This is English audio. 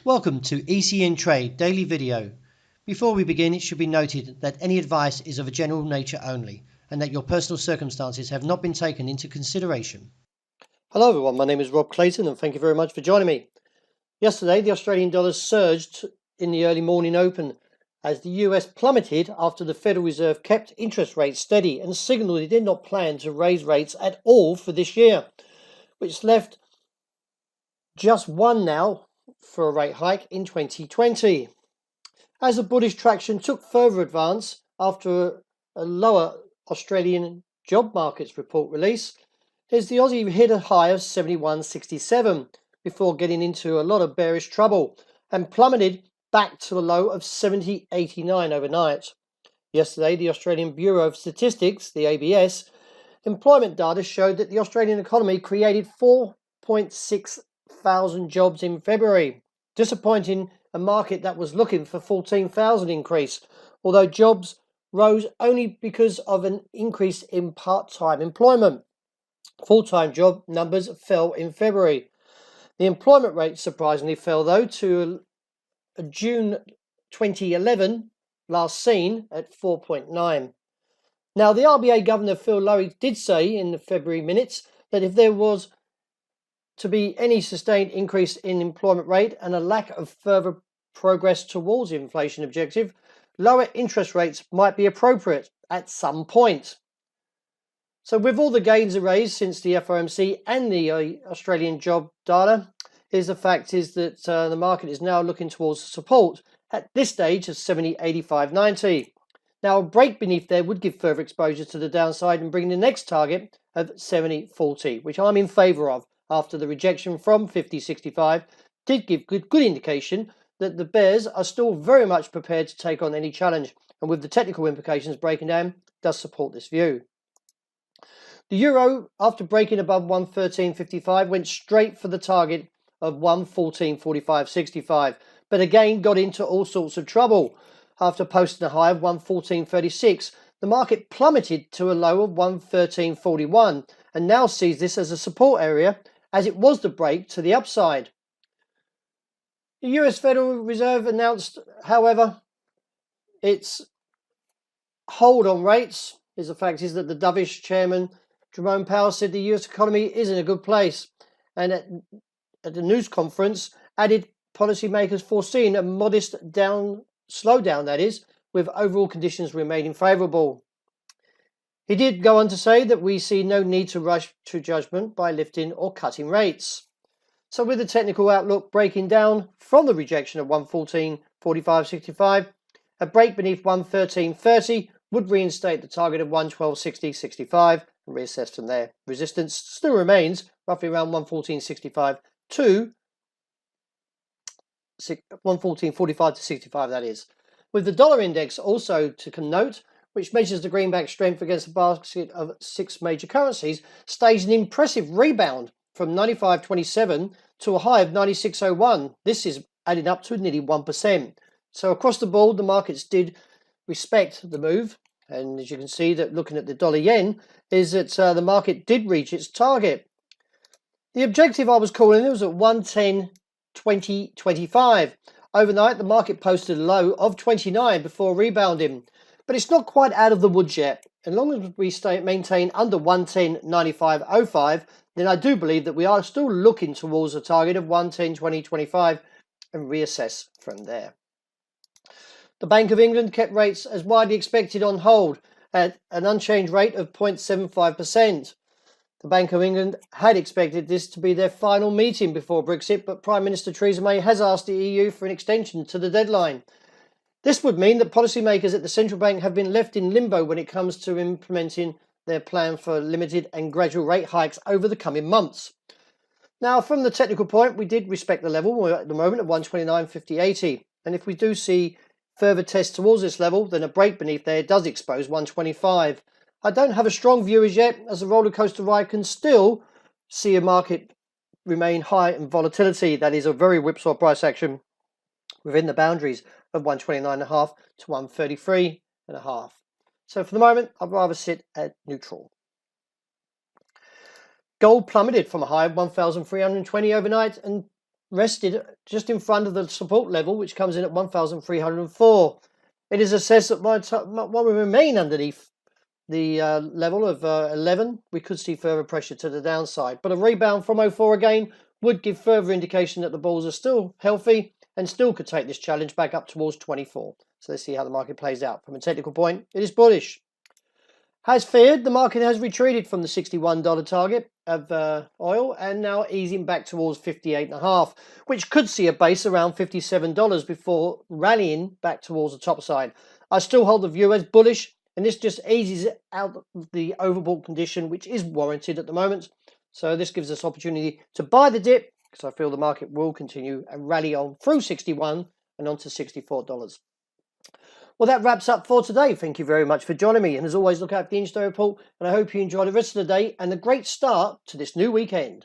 Welcome to ECN Trade Daily Video. Before we begin, it should be noted that any advice is of a general nature only and that your personal circumstances have not been taken into consideration. Hello everyone, my name is Rob Clayton and thank you very much for joining me. Yesterday, the Australian dollar surged in the early morning open as the US plummeted after the Federal Reserve kept interest rates steady and signalled it did not plan to raise rates at all for this year, which left just one now for a rate hike in 2020. As the bullish traction took further advance after a lower Australian job markets report release, as the Aussie hit a high of 71.67 before getting into a lot of bearish trouble and plummeted back to the low of 70.89 overnight. Yesterday, the Australian Bureau of Statistics, the ABS, employment data showed that the Australian economy created 4.6 thousand jobs in February, disappointing a market that was looking for 14,000 increase, although jobs rose only because of an increase in part-time employment. Full-time job numbers fell in February. The employment rate surprisingly fell though to a June 2011 last seen at 4.9. Now the RBA Governor Phil Lowe did say in the February minutes that if there was to be any sustained increase in employment rate and a lack of further progress towards the inflation objective, lower interest rates might be appropriate at some point. So with all the gains raised since the FOMC and the Australian job data, the fact is that the market is now looking towards support at this stage of 70.85.90. Now a break beneath there would give further exposure to the downside and bring the next target of 70.40, which I'm in favour of after the rejection from 50.65 did give good indication that the bears are still very much prepared to take on any challenge, and with the technical implications breaking down, does support this view. The euro, after breaking above 113.55, went straight for the target of 114.45.65, but again got into all sorts of trouble. After posting a high of 114.36, the market plummeted to a low of 113.41 and now sees this as a support area, as it was the break to the upside. The US Federal Reserve announced, however, its hold on rates. The fact is that the dovish chairman Jerome Powell said the US economy is in a good place, and at the news conference added policymakers foreseeing a modest slowdown, that is, with overall conditions remaining favourable. He did go on to say that we see no need to rush to judgment by lifting or cutting rates. So with the technical outlook breaking down from the rejection of 114.45.65, a break beneath 113.30 would reinstate the target of 112.60.65 and reassess from there. Resistance still remains roughly around 114.65 to 114.45 to 65, that is. With the dollar index also to note, which measures the greenback strength against a basket of 6 major currencies, staged an impressive rebound from 95.27 to a high of 96.01. This is adding up to nearly 1%. So across the board, the markets did respect the move. And as you can see, that looking at the dollar yen, is that the market did reach its target. The objective I was calling it was at 110.20.25. Overnight, the market posted a low of 29 before rebounding. But it's not quite out of the woods yet. As long as we maintain under 110.95.05, then I do believe that we are still looking towards a target of 110.20.25 and reassess from there. The Bank of England kept rates as widely expected on hold at an unchanged rate of 0.75%. The Bank of England had expected this to be their final meeting before Brexit, but Prime Minister Theresa May has asked the EU for an extension to the deadline. This would mean that policymakers at the central bank have been left in limbo when it comes to implementing their plan for limited and gradual rate hikes over the coming months. Now, from the technical point, we did respect the level. We're at the moment at 129.50.80. And if we do see further tests towards this level, then a break beneath there does expose 125. I don't have a strong view as yet, as the roller coaster ride can still see a market remain high in volatility. That is a very whipsaw price action within the boundaries of 129.5 to 133.5. So for the moment, I'd rather sit at neutral. Gold plummeted from a high of 1,320 overnight and rested just in front of the support level, which comes in at 1,304. It is assessed that while we remain underneath the level of 11, we could see further pressure to the downside. But a rebound from 04 again would give further indication that the bulls are still healthy and still could take this challenge back up towards 24. So let's see how the market plays out. From a technical point, it is bullish. As feared, the market has retreated from the $61 target of oil and now easing back towards 58.5, which could see a base around $57 before rallying back towards the top side. I still hold the view as bullish, and this just eases out of the overbought condition, which is warranted at the moment. So this gives us opportunity to buy the dip, because I feel the market will continue and rally on through 61 and on to $64. Well, that wraps up for today. Thank you very much for joining me. And as always, look out for the intraday report. And I hope you enjoy the rest of the day and a great start to this new weekend.